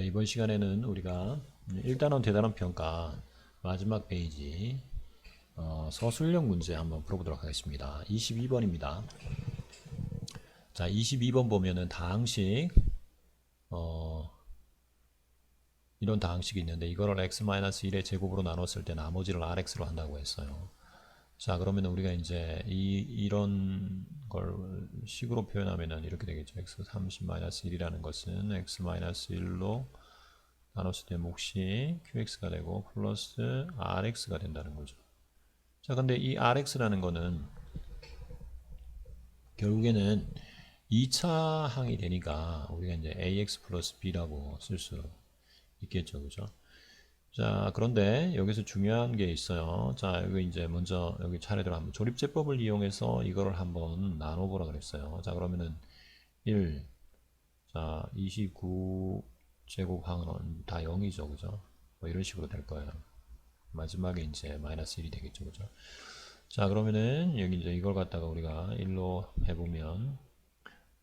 네, 이번 시간에는 우리가 1단원 대단원 평가 마지막 페이지 서술형 문제 한번 풀어보도록 하겠습니다. 22번입니다. 자, 22번 보면은 다항식 이런 다항식이 있는데 이거를 x-1의 제곱으로 나눴을 때 나머지를 rx로 한다고 했어요. 자, 그러면 우리가 이제 이런 걸 식으로 표현하면은 이렇게 되겠죠. x 30-1이라는 것은 x-1로 나눴을 때 몫이 qx가 되고 플러스 rx가 된다는 거죠. 자, 근데 이 rx라는 거는 결국에는 2차 항이 되니까 우리가 이제 ax 플러스 b라고 쓸 수 있겠죠. 그죠? 자, 그런데 여기서 중요한 게 있어요. 자, 여기 이제 먼저 여기 차례대로 한번 조립제법을 이용해서 이거를 한번 나눠보라 그랬어요. 자, 그러면은 1, 자, 29 제곱항은 다 0이죠. 그죠? 뭐 이런 식으로 될 거예요. 마지막에 이제 마이너스 1이 되겠죠. 그죠? 자, 그러면은 여기 이제 이걸 갖다가 우리가 1로 해보면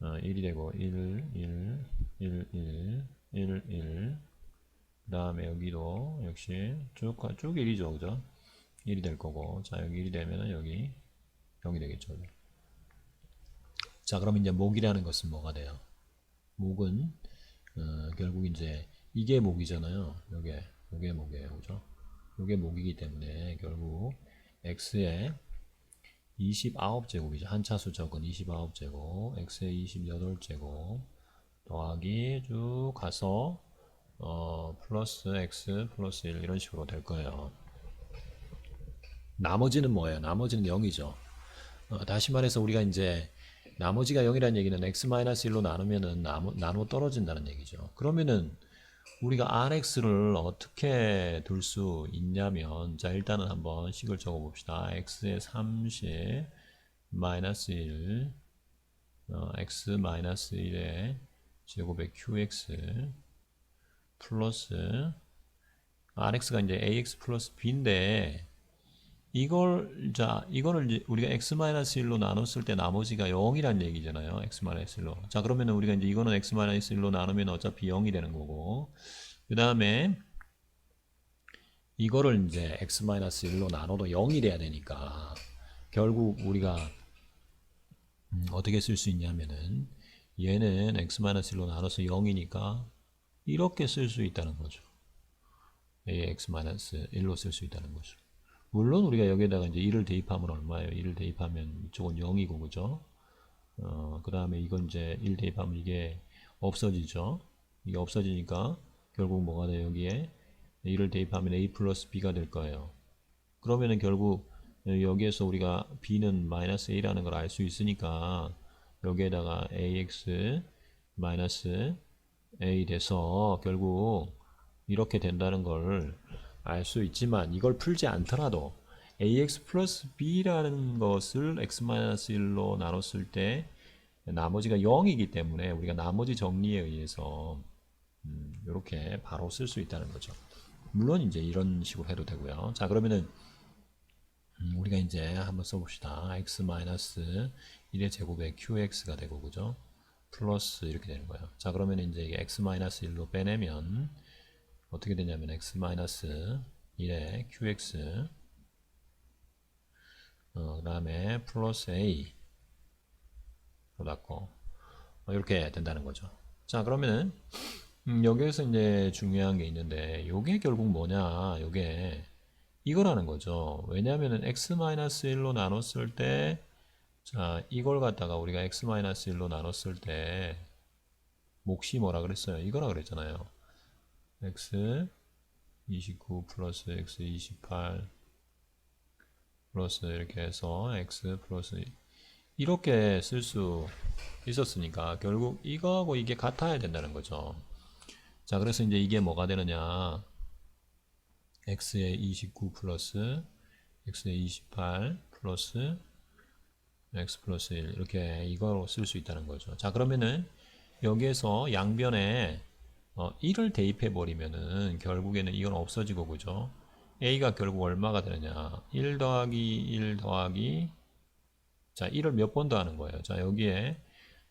1이 되고 1, 1, 1, 1, 1, 1 그 다음에 여기도 역시 쭉 1이죠. 그죠? 1이 될 거고 자, 여기 1이 되면은 여기 0이 되겠죠. 그죠? 자, 그럼 이제 목이라는 것은 뭐가 돼요? 목은 결국 이제 이게 목이잖아요. 요게 목이에요. 그죠? 요게 목이기 때문에 결국 x의 29제곱이죠. 한차수 적은 29제곱, x의 28제곱 더하기 쭉 가서 플러스 x 플러스 1 이런 식으로 될 거예요. 나머지는 뭐예요? 나머지는 0이죠. 다시 말해서 우리가 이제 나머지가 0이라는 얘기는 x-1로 나누면은 나눠 떨어진다는 얘기죠. 그러면은 우리가 rx를 어떻게 둘 수 있냐면 자, 일단은 한번 식을 적어 봅시다. x의 30 마이너스 1 x-1의 제곱의 qx 플러스 rx가 이제 ax 플러스 b인데 이거를 이제 우리가 x-1로 나눴을 때 나머지가 0이란 얘기잖아요. x-1로. 자, 그러면은 우리가 이제 이거는 x-1로 나누면 어차피 0이 되는 거고. 그 다음에 이거를 이제 x-1로 나눠도 0이 돼야 되니까 결국 우리가 어떻게 쓸 수 있냐면은 얘는 x-1로 나눠서 0이니까 이렇게 쓸 수 있다는 거죠. ax-1로 쓸 수 있다는 거죠. 물론 우리가 여기에다가 이제 1을 대입하면 얼마예요? 1을 대입하면 이쪽은 0이고 그죠? 그 다음에 이건 이제 1 대입하면 이게 없어지죠. 이게 없어지니까 결국 뭐가 돼요? 여기에 1을 대입하면 a 플러스 b가 될 거예요. 그러면은 결국 여기에서 우리가 b는 마이너스 a라는 걸 알 수 있으니까 여기에다가 ax 마이너스 a 돼서 결국 이렇게 된다는 걸 알 수 있지만 이걸 풀지 않더라도 ax 플러스 b라는 것을 x-1로 나눴을 때 나머지가 0이기 때문에 우리가 나머지 정리에 의해서 이렇게 바로 쓸 수 있다는 거죠. 물론 이제 이런 식으로 해도 되고요. 자, 그러면은 우리가 이제 한번 써봅시다. x-1의 제곱에 qx가 되고 그죠? 플러스 이렇게 되는 거예요. 자, 그러면 이제 이게 x-1로 빼내면 어떻게 되냐면 x-1의 qx 그 다음에 플러스 a 받았고 이렇게 된다는 거죠. 자, 그러면은 여기에서 이제 중요한 게 있는데 요게 결국 뭐냐, 요게 이거라는 거죠. 왜냐하면 x-1로 나눴을 때 자, 이걸 갖다가 우리가 x-1로 나눴을 때 몫이 뭐라 그랬어요? 이거라 그랬잖아요. x 29 플러스 x 28 플러스 이렇게 해서 x 플러스 이렇게 쓸 수 있었으니까 결국 이거하고 이게 같아야 된다는 거죠. 자, 그래서 이제 이게 뭐가 되느냐, x의 29 플러스 x의 28 플러스 x 플러스 1 이렇게 이거로 쓸 수 있다는 거죠. 자, 그러면은 여기에서 양변에 1을 대입해 버리면은 결국에는 이건 없어지고 그죠? a가 결국 얼마가 되느냐, 1 더하기 1 더하기 자, 1을 몇 번 더하는 거예요. 자, 여기에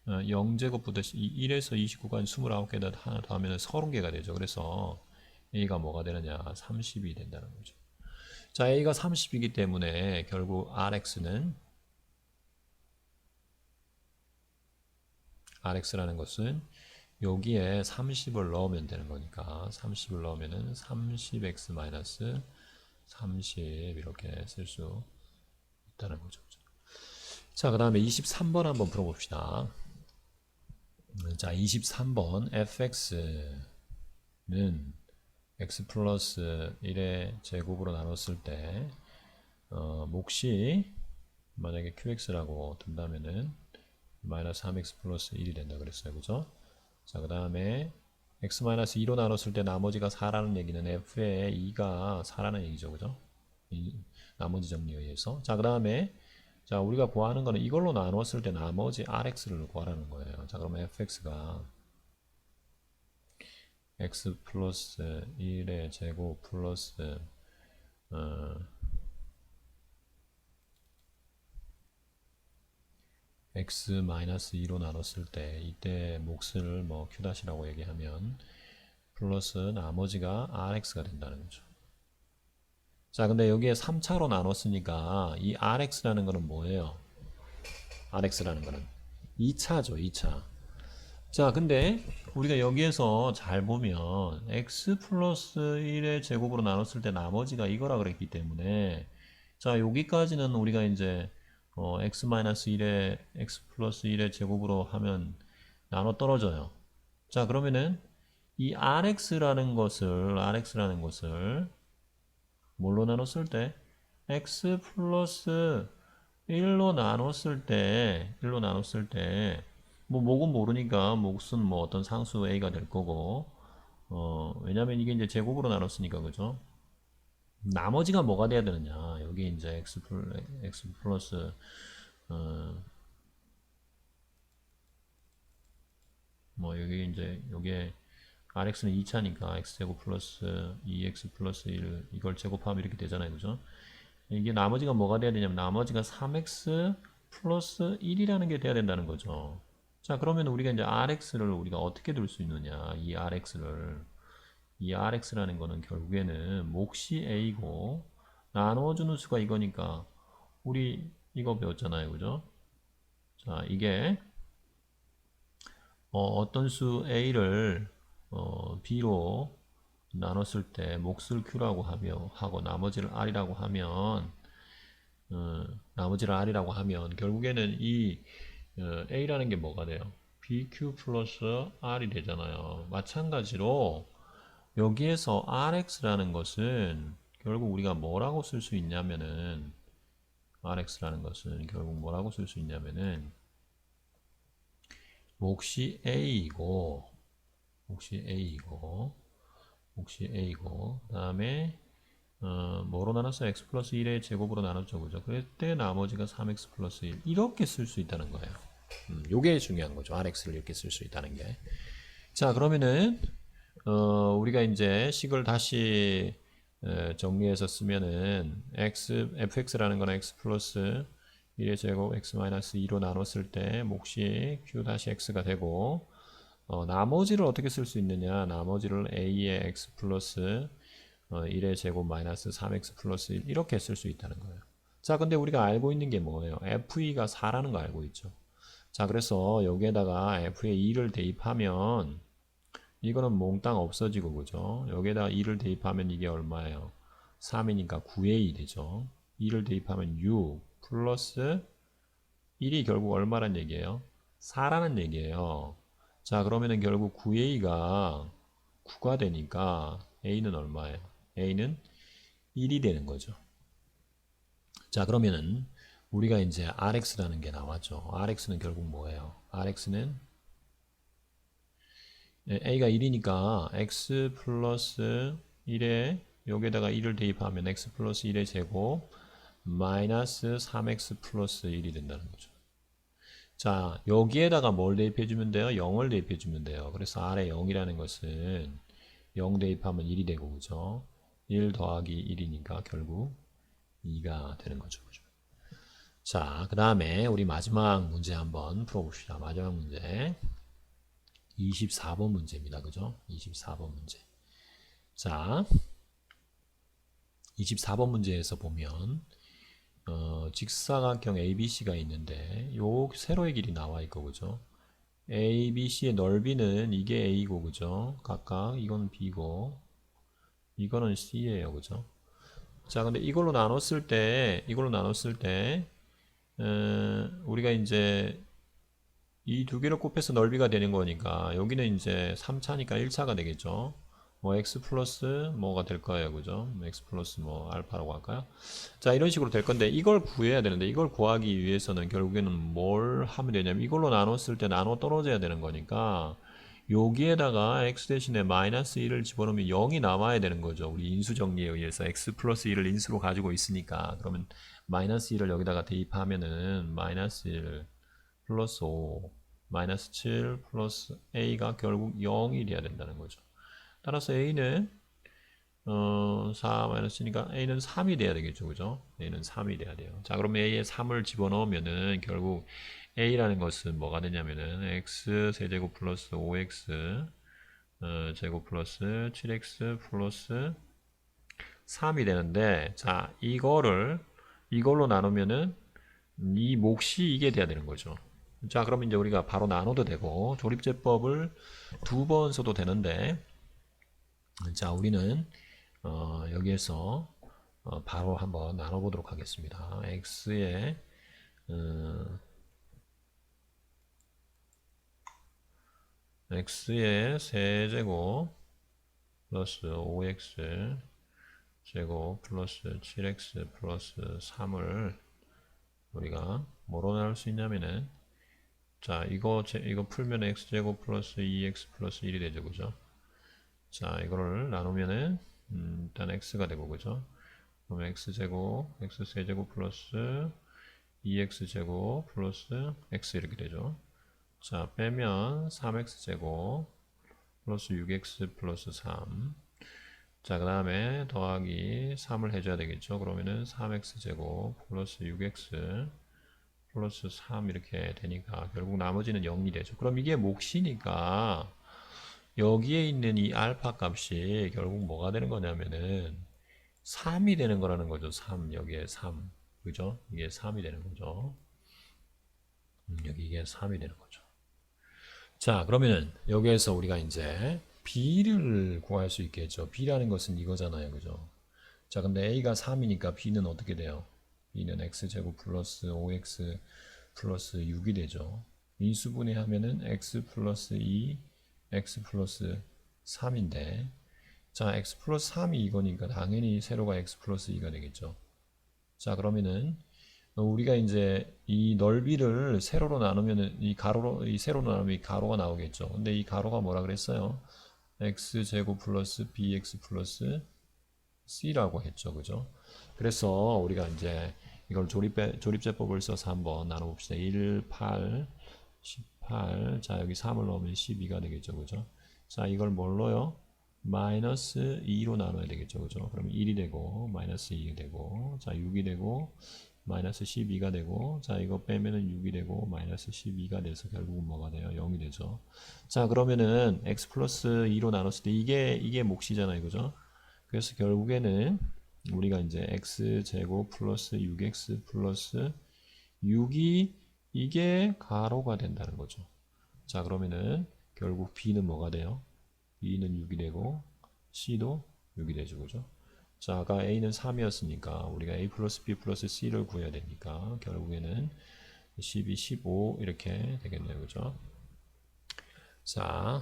0제곱부터 1에서 29까지 29개다 하나 더 하면 30개가 되죠. 그래서 A가 뭐가 되느냐? 30이 된다는 거죠. 자, A가 30이기 때문에 결국 RX라는 것은 여기에 30을 넣으면 되는 거니까 30을 넣으면은 30x 마이너스 30 이렇게 쓸 수 있다는 거죠. 자, 그 다음에 23번 한번 풀어봅시다. 자, 23번 fx는 x 플러스 1의 제곱으로 나눴을 때 몫이 만약에 qx라고 둔다면은 마이너스 3x 플러스 1이 된다 그랬어요. 그죠? 자, 그 다음에 x 마이너스 2로 나눴을 때 나머지가 4라는 얘기는 f의 2가 4라는 얘기죠. 그죠? 이 나머지 정리에 의해서. 자, 그 다음에 자, 우리가 구하는 거는 이걸로 나눴을 때 나머지 rx를 구하라는 거예요. 자, 그러면 fx가 x 플러스 1의 제곱 플러스 x 마이너스 2로 나눴을 때 이때 몫을 뭐 q-라고 얘기하면 플러스 나머지가 rx가 된다는 거죠. 자, 근데 여기에 3차로 나눴으니까 이 rx라는 거는 뭐예요? rx라는 거는 2차죠, 2차. 자, 근데 우리가 여기에서 잘 보면 x 플러스 1의 제곱으로 나눴을 때 나머지가 이거라 그랬기 때문에 자, 여기까지는 우리가 이제 x 마이너스 1의 x 플러스 1의 제곱으로 하면 나눠 떨어져요. 자, 그러면은 이 rx라는 것을 뭘로 나눴을 때 x 플러스 1로 나눴을 때 뭐 목은 모르니까 몫은 뭐 어떤 상수 a가 될 거고 왜냐면 이게 이제 제곱으로 나눴으니까 그죠? 나머지가 뭐가 돼야 되느냐? 여기 이제 x 플러스 뭐 여기 이제 요게 rx는 2차니까 x제곱 플러스 2x 플러스 1 이걸 제곱하면 이렇게 되잖아요. 그죠? 이게 나머지가 뭐가 돼야 되냐면 나머지가 3x 플러스 1이라는 게 돼야 된다는 거죠. 자, 그러면 우리가 이제 rx를 우리가 어떻게 둘 수 있느냐? 이 rx라는 거는 결국에는 몫이 a고 나눠주는 수가 이거니까 우리 이거 배웠잖아요. 그죠? 자, 이게 어떤 수 a를 b로 나눴을 때 몫을 q라고 하고 나머지를 r이라고 하면 결국에는 이 a라는 게 뭐가 돼요? bq 플러스 r이 되잖아요. 마찬가지로 여기에서 rx라는 것은 결국 우리가 뭐라고 쓸 수 있냐면은 몫이 a이고 그 다음에 뭐로 나눴어? x 플러스 1의 제곱으로 나눴죠. 그죠? 그때 나머지가 3x 플러스 1 이렇게 쓸 수 있다는 거예요. 요게 중요한 거죠. rx를 이렇게 쓸 수 있다는 게. 자, 그러면은 우리가 이제 식을 다시 정리해서 쓰면은 fx라는 거는 x 플러스 1의 제곱 x 마이너스 2로 나눴을 때 몫이 q 다시 x가 되고 나머지를 어떻게 쓸 수 있느냐? 나머지를 a의 x 플러스 1의 제곱 마이너스 3x 플러스 1 이렇게 쓸 수 있다는 거예요. 자, 근데 우리가 알고 있는 게 뭐예요? FE가 4라는 거 알고 있죠. 자, 그래서 여기에다가 F에 2를 대입하면 이거는 몽땅 없어지고 그죠? 여기에다가 2를 대입하면 이게 얼마예요? 3이니까 9의 2 되죠. 2를 대입하면 6 플러스 1이 결국 얼마란 얘기예요? 4라는 얘기예요. 자, 그러면은 결국 9의 2가 9가 되니까 A는 얼마예요? A는 1이 되는 거죠. 자, 그러면은 우리가 이제 RX라는 게 나왔죠. RX는 결국 뭐예요? RX는 A가 1이니까 X 플러스 1에 여기에다가 1을 대입하면 X 플러스 1의 제곱 마이너스 3X 플러스 1이 된다는 거죠. 자, 여기에다가 뭘 대입해주면 돼요? 0을 대입해주면 돼요. 그래서 R에 0이라는 것은 0 대입하면 1이 되고 그죠? 1 더하기 1이니까 결국 2가 되는 거죠. 그죠? 자, 그 다음에 우리 마지막 문제 한번 풀어봅시다. 마지막 문제. 24번 문제입니다. 그죠? 24번 문제. 자, 24번 문제에서 보면 직사각형 ABC가 있는데 요 세로의 길이 나와 있고 그죠? ABC의 넓이는 이게 A고 그죠? 각각 이거는 B고 이거는 C예요. 그죠? 자, 근데 이걸로 나눴을 때 우리가 이제 이 두 개를 곱해서 넓이가 되는 거니까 여기는 이제 3차니까 1차가 되겠죠. 뭐 x 플러스 뭐가 될 거예요. 그죠? x 플러스 뭐 알파라고 할까요? 자, 이런 식으로 될 건데 이걸 구해야 되는데 이걸 구하기 위해서는 결국에는 뭘 하면 되냐면 이걸로 나눴을 때 나눠 떨어져야 되는 거니까 여기에다가 x 대신에 마이너스 1을 집어넣으면 0이 남아야 되는 거죠. 우리 인수 정리에 의해서 x 플러스 1을 인수로 가지고 있으니까 그러면 마이너스 1을 여기다가 대입하면은 마이너스 1 플러스 5 마이너스 7 플러스 a가 결국 0이 돼야 된다는 거죠. 따라서 a는 4 마이너스니까 a는 3이 돼야 되겠죠. 그죠? a는 3이 돼야 돼요. 자, 그럼 a에 3을 집어넣으면은 결국 a라는 것은 뭐가 되냐면은 x 세제곱 플러스 5x 제곱 플러스 7x 플러스 3이 되는데 자, 이걸로 나누면은 이 몫이 이게 돼야 되는 거죠. 자, 그럼 이제 우리가 바로 나눠도 되고 조립제법을 두 번 써도 되는데 자, 우리는 여기에서 바로 한번 나눠보도록 하겠습니다. x의 세제곱 플러스 5x 제곱 플러스 7x 플러스 3을 우리가 뭐로 나눌 수 있냐면은 자, 이거 풀면 x제곱 플러스 2x 플러스 1이 되죠. 그죠? 자, 이거를 나누면은 일단 x가 되고 그죠? 그럼 x제곱 x세제곱 플러스 2x제곱 플러스 x 이렇게 되죠. 자, 빼면 3x제곱 플러스 6x 플러스 3. 자, 그 다음에 더하기 3을 해줘야 되겠죠. 그러면은 3x제곱 플러스 6x 플러스 3 이렇게 되니까 결국 나머지는 0이 되죠. 그럼 이게 몫이니까 여기에 있는 이 알파 값이 결국 뭐가 되는 거냐면은 3이 되는 거라는 거죠. 3. 여기에 3. 그죠? 이게 3이 되는 거죠. 여기 이게 3이 되는 거죠. 자, 그러면은 여기에서 우리가 이제 B를 구할 수 있겠죠. B라는 것은 이거잖아요. 그죠? 자, 근데 A가 3이니까 B는 어떻게 돼요? B는 X제곱 플러스 5X 플러스 6이 되죠. 인수분해 하면은 X 플러스 2, X 플러스 3인데, 자, X 플러스 3이 이거니까 당연히 세로가 X 플러스 2가 되겠죠. 자, 그러면은 우리가 이제 이 넓이를 세로로 나누면은 이 세로로 나누면 이 가로가 나오겠죠. 근데 이 가로가 뭐라 그랬어요? X 제곱 플러스 BX 플러스 C라고 했죠. 그죠? 그래서 우리가 이제 이걸 조립제법을 써서 한번 나눠봅시다. 1, 8, 18. 자, 여기 3을 넣으면 12가 되겠죠. 그죠? 자, 이걸 뭘로요? 마이너스 2로 나눠야 되겠죠. 그죠? 그러면 1이 되고, 마이너스 2가 되고, 자, 6이 되고, 마이너스 12가 되고, 자, 이거 빼면은 6이 되고, 마이너스 12가 돼서 결국은 뭐가 돼요? 0이 되죠. 자, 그러면은 x 플러스 2로 나눴을 때 이게 몫이잖아요. 그죠? 그래서 결국에는 우리가 이제 x 제곱 플러스 6x 플러스 6이 이게 가로가 된다는 거죠. 자, 그러면은 결국 b는 뭐가 돼요? b는 6이 되고 c도 6이 되죠. 그죠? 자, 아까 a는 3이었으니까 우리가 a 플러스 b 플러스 c를 구해야 되니까 결국에는 12, 15 이렇게 되겠네요. 그죠? 자,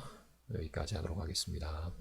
여기까지 하도록 하겠습니다.